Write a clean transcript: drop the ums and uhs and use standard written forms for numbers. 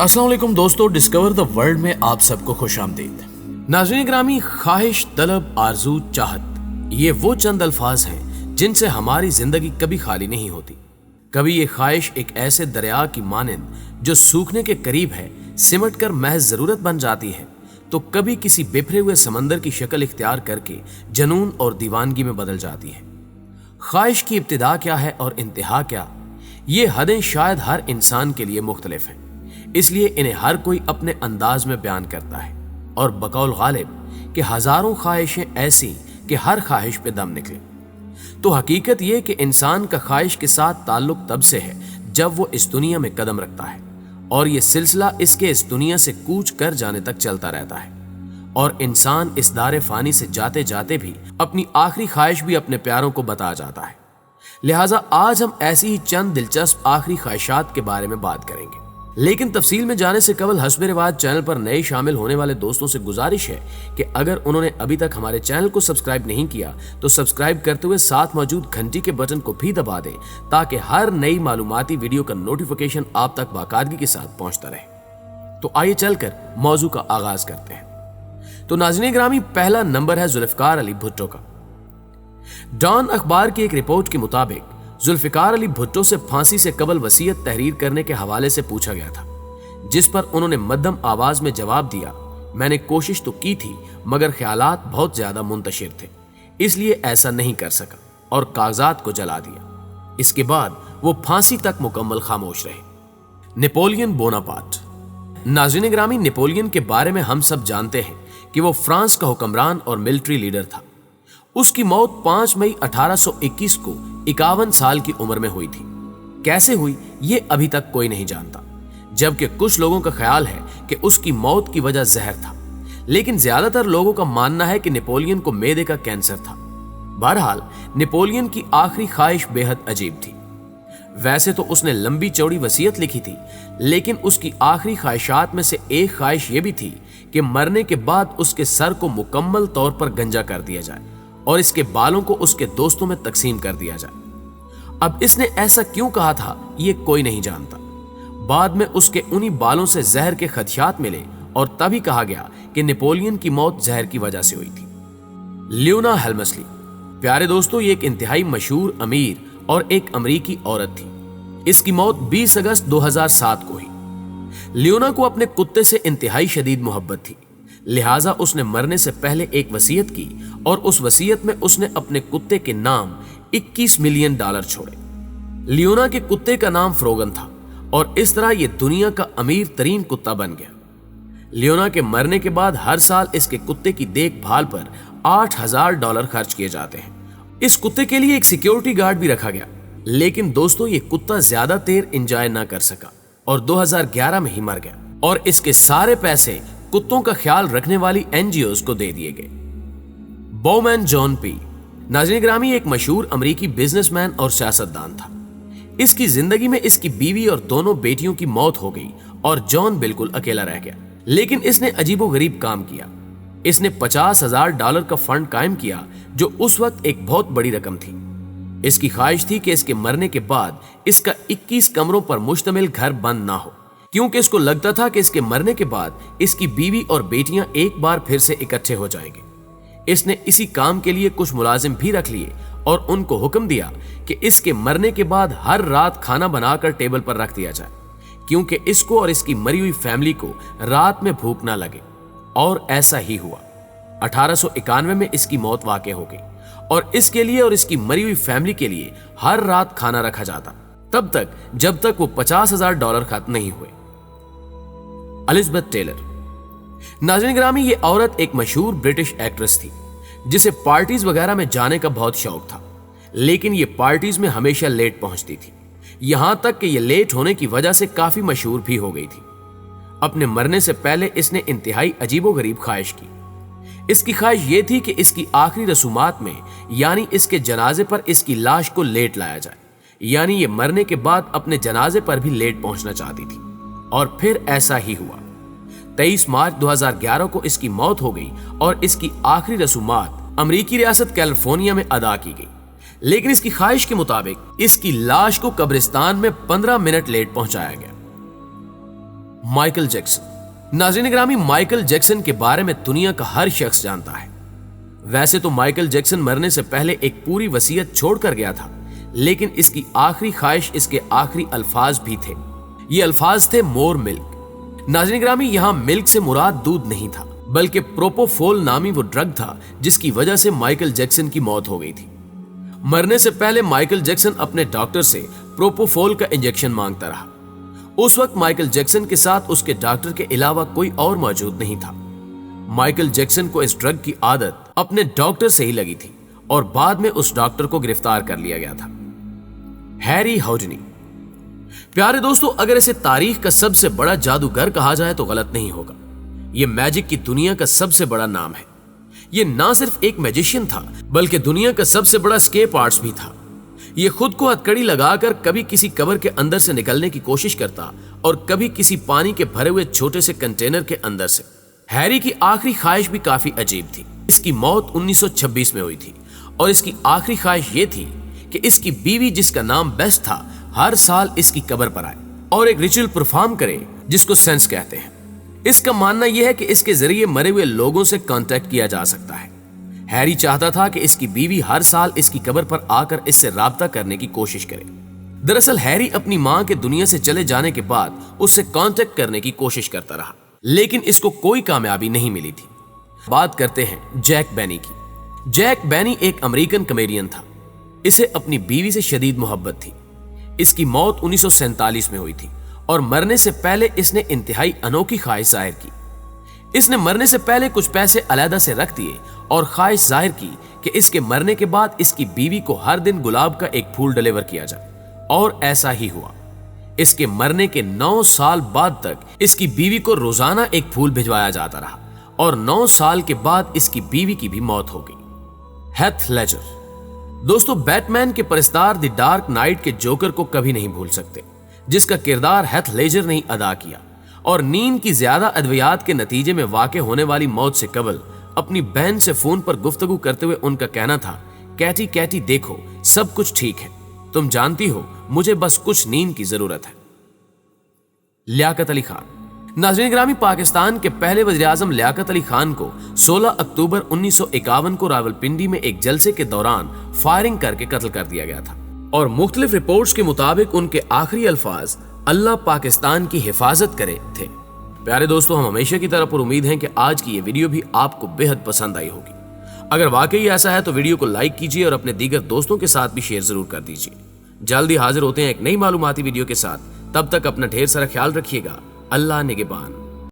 अस्सलाम वालेकुम दोस्तों, डिस्कवर द वर्ल्ड में आप सबको खुश आमदीद। नाज़रीन ग्रामी, ख्वाहिश, तलब, आरजू, चाहत, ये वो चंद अल्फाज हैं जिनसे हमारी जिंदगी कभी खाली नहीं होती। कभी ये ख्वाहिश एक ऐसे दरिया की मानंद जो सूखने के करीब है सिमट कर महज जरूरत बन जाती है, तो कभी किसी बिखरे हुए समंदर की शक्ल इख्तियार करके जनून और दीवानगी में बदल जाती है। ख्वाहिश की इब्तिदा क्या है और इंतहा क्या, ये हदें शायद हर इंसान के लिए मुख्तलिफ हैं, इसलिए इन्हें हर कोई अपने अंदाज में बयान करता है। और बकौल गालिब कि हजारों ख्वाहिशें ऐसी कि हर ख्वाहिश पे दम निकले। तो हकीकत ये कि इंसान का ख्वाहिश के साथ ताल्लुक तब से है जब वो इस दुनिया में कदम रखता है, और ये सिलसिला इसके इस दुनिया से कूच कर जाने तक चलता रहता है। और इंसान इस दारे फानी से जाते जाते भी अपनी आखिरी ख्वाहिश भी अपने प्यारों को बता जाता है। लिहाजा आज हम ऐसी ही चंद दिलचस्प आखिरी ख्वाहिशात के बारे में बात करेंगे। लेकिन तफसील में जाने से कबल हस्बे रिवाज चैनल पर नए शामिल होने वाले दोस्तों से गुजारिश है कि अगर उन्होंने अभी तक हमारे चैनल को सब्सक्राइब नहीं किया तो सब्सक्राइब करते हुए साथ मौजूद घंटी के बटन को भी दबा दें, ताकि हर नई मालूमाती वीडियो का नोटिफिकेशन आप तक बाकायदगी के साथ पहुंचता रहे। तो आइए चलकर मौजू का आगाज करते हैं। तो नाज़रीन ग्रामी, पहला नंबर है जुल्फिकार अली भुट्टो का। डॉन अखबार की एक रिपोर्ट के मुताबिक जुल्फिकार अली भुट्टो से फांसी से कबल वसीयत तहरीर करने के हवाले से पूछा गया था, जिस पर उन्होंने मध्यम आवाज में जवाब दिया, मैंने कोशिश तो की थी मगर ख्यालात बहुत ज्यादा मुंतशिर थे, इसलिए ऐसा नहीं कर सका और कागजात को जला दिया। इसके बाद वो फांसी तक मुकम्मल खामोश रहे। Napoleon Bonaparte. नाज़रीन ग्रामी, नेपोलियन के बारे में हम सब जानते हैं कि वो फ्रांस का हुक्मरान और मिलिट्री लीडर था। उसकी मौत 5 मई 1821 को 51 साल की उम्र में हुई थी। कैसे हुई ये अभी तक कोई नहीं जानता, जबकि कुछ लोगों का ख्याल है कि उसकी मौत की वजह जहर था, लेकिन ज्यादातर लोगों का मानना है कि नेपोलियन को मेदे का कैंसर था। बहरहाल नेपोलियन की आखिरी ख्वाहिश बेहद अजीब थी। वैसे तो उसने लंबी चौड़ी वसीयत लिखी थी, लेकिन उसकी आखिरी ख्वाहिशात में से एक ख्वाहिश यह भी थी कि मरने के बाद उसके सर को मुकम्मल तौर पर गंजा कर दिया जाए और इसके बालों को उसके दोस्तों में तकसीम कर दिया जाए। अब इसने ऐसा क्यों कहा था ये कोई नहीं जानता। बाद में उसके उन्हीं बालों से जहर के खदशात मिले और तभी कहा गया कि नेपोलियन की मौत जहर की वजह से हुई थी। लियोना हेल्मस्ली। प्यारे दोस्तों, ये एक इंतहाई मशहूर अमीर और एक अमरीकी औरत थी। इसकी मौत 20 अगस्त 2007 को हुई। लियोना को अपने कुत्ते से इंतहाई शदीद मोहब्बत थी, लिहाजा उसने मरने से पहले एक वसीयत की और उस वसीयत में उसने अपने कुत्ते के नाम $21 मिलियन छोड़े। लियोना के कुत्ते का नाम फ्रोगन था और इस तरह यह दुनिया का अमीर तरीन कुत्ता बन गया। लियोना के मरने के बाद हर साल इसके कुत्ते की देखभाल पर $8,000 खर्च किए जाते हैं। इस कुत्ते के लिए एक सिक्योरिटी गार्ड भी रखा गया, लेकिन दोस्तों ये कुत्ता ज्यादा देर एंजॉय ना कर सका और 2011 में ही मर गया, और इसके सारे पैसे कुत्तों का ख्याल रखने वाली एनजीओज को दे दिए गए। Bowman John P. नाज़रीन ग्रामी, एक मशहूर अमरीकी बिजनेसमैन और सियासतदान था। इसकी जिंदगी में इसकी बीवी और दोनों बेटियों की मौत हो गई और जॉन बिल्कुल अकेला रह गया, लेकिन इसने अजीबोगरीब काम किया। इसने $50,000 का फंड कायम किया, जो उस वक्त एक बहुत बड़ी रकम थी। इसकी ख्वाहिश थी कि इसके मरने के बाद इसका 21 कमरों पर मुश्तमिल घर बंद ना हो, क्योंकि इसको लगता था कि इसके मरने के बाद इसकी बीवी और बेटियां एक बार फिर से इकट्ठे हो जाएंगे। इसने इसी काम के लिए कुछ मुलाजिम भी रख लिए और उनको हुक्म दिया कि इसके मरने के बाद हर रात खाना बनाकर टेबल पर रख दिया जाए, क्योंकि इसको और इसकी मरी हुई फैमिली को रात में भूख ना लगे। और ऐसा ही हुआ। 1891 में इसकी मौत वाक़ई हो गई और इसके लिए और इसकी मरी हुई फैमिली के लिए हर रात खाना रखा जाता, तब तक जब तक वो $50,000 खत्म नहीं हुए। Elizabeth Taylor. नाज़रीन ग्रामी, ये औरत एक मशहूर ब्रिटिश एक्ट्रेस थी जिसे पार्टीज वगैरह में जाने का बहुत शौक था, लेकिन ये पार्टीज में हमेशा लेट पहुंचती थी, यहां तक कि ये लेट होने की वजह से काफी मशहूर भी हो गई थी। अपने मरने से पहले इसने इंतहाई अजीबोगरीब ख्वाहिश की। इसकी ख्वाहिश ये थी कि इसकी आखिरी रसूमात में, यानी इसके जनाजे पर इसकी लाश को लेट लाया जाए, यानी ये मरने के बाद अपने जनाजे पर भी लेट पहुंचना चाहती थी। और फिर ऐसा ही हुआ। 23 मार्च 2011 को इसकी मौत हो गई और इसकी आखिरी रसूमात अमेरिकी रियासत कैलिफोर्निया में अदा की गई, लेकिन इसकी ख्वाहिश के मुताबिक इसकी लाश को कब्रिस्तान में 15 मिनट लेट पहुंचाया गया। Michael Jackson. नाज़रीन ग्रामी, माइकल जैक्सन के बारे में दुनिया का हर शख्स जानता है। वैसे तो माइकल जैक्सन मरने से पहले एक पूरी वसीयत छोड़कर गया था, लेकिन इसकी आखिरी ख्वाहिश इसके आखिरी अल्फाज भी थे। ये अल्फाज थे मोर मिल्क। नाज़रीन ग्रामी, यहां मिल्क से मुराद दूध नहीं था, बल्कि प्रोपोफोल नामी वो ड्रग था जिसकी वजह से माइकल जैक्सन की मौत हो गई थी। मरने से पहले माइकल जैक्सन अपने डॉक्टर से प्रोपोफोल का इंजेक्शन मांगता रहा। उस वक्त माइकल जैक्सन के साथ उसके डॉक्टर के अलावा कोई और मौजूद नहीं था। माइकल जैक्सन को इस ड्रग की आदत अपने डॉक्टर से ही लगी थी और बाद में उस डॉक्टर को गिरफ्तार कर लिया गया था। हैरी हाउडनी। प्यारे दोस्तों, अगर इसे तारीख का सबसे बड़ा जादूगर कहा जाए तो गलत नहीं होगा। यह मैजिक की दुनिया का सबसे बड़ा नाम है। यह ना सिर्फ एक मैजिशियन था, बल्कि दुनिया का सबसे बड़ा स्केप आर्ट्स भी था। यह खुद को हथकड़ी लगाकर कभी किसी कब्र के अंदर से निकलने की कोशिश करता और कभी किसी पानी के भरे हुए छोटे से कंटेनर के अंदर से। हैरी की आखिरी ख्वाहिश भी काफी अजीब थी। इसकी मौत 1926 में हुई थी और इसकी आखिरी ख्वाहिश ये थी कि इसकी बीवी, जिसका नाम बेस था, हर साल इसकी कब्र पर आए और एक रिचुअल परफॉर्म करे जिसको सेंस कहते हैं। इसका मानना यह है कि इसके जरिए मरे हुए लोगों से कांटेक्ट किया जा सकता है। हैरी चाहता था कि इसकी बीवी हर साल इसकी कब्र पर आकर इससे राब्ता करने की कोशिश करे। दरअसल हैरी अपनी मां के दुनिया से चले जाने के बाद उससे कांटेक्ट करने की कोशिश करता रहा, लेकिन इसको कोई कामयाबी नहीं मिली थी। बात करते हैं जैक बेनी की। जैक बेनी एक अमेरिकन कॉमेडियन था। इसे अपनी बीवी से शदीद मोहब्बत थी। इसकी मौत 1947 में हुई थी और मरने से पहले इसने इंतहाई अनोखी ख्वाहिश जाहिर की। इसने मरने से पहले कुछ पैसे अलहदा से रख दिए और ख्वाहिश जाहिर की कि इसके मरने के बाद इसकी बीवी को हर दिन गुलाब का एक फूल डिलीवर किया जाए, और ऐसा ही हुआ। इसके मरने के 9 साल बाद तक इसकी बीवी को रोजाना एक फूल भिजवाया जाता रहा और 9 साल के बाद इसकी बीवी की भी मौत हो गई। Heath Ledger. दोस्तों, बैटमैन के परस्तार द डार्क नाइट के जोकर को कभी नहीं भूल सकते, जिसका किरदार हेथ लेजर ने अदा किया और नींद की ज्यादा अद्वियात के नतीजे में वाक़े होने वाली मौत से कबल अपनी बहन से फोन पर गुफ्तगू करते हुए उनका कहना था, कैटी कैटी देखो, सब कुछ ठीक है, तुम जानती हो मुझे बस कुछ नींद की जरूरत है। लियाकत अली खान। नाज़रीन ग्रामी, पाकिस्तान के पहले वज़ीर आज़म लियाकत अली खान को 16 अक्टूबर 1951 को रावलपिंडी में एक जलसे के दौरान फायरिंग करके कत्ल कर दिया गया था और मुख्तलिफ रिपोर्ट्स के मुताबिक उनके आखिरी अल्फाज अल्लाह पाकिस्तान की हिफाजत करे थे। प्यारे दोस्तों, हम हमेशा की तरह उम्मीद है कि आज की ये वीडियो भी आपको बेहद पसंद आई होगी। अगर वाकई ऐसा है तो वीडियो को लाइक कीजिए और अपने दीगर दोस्तों के साथ भी शेयर जरूर कर दीजिए। जल्दी हाजिर होते हैं एक नई मालूमाती वीडियो के साथ। तब तक अपना ढेर सारा ख्याल रखिएगा। अल्लाह निगहबान।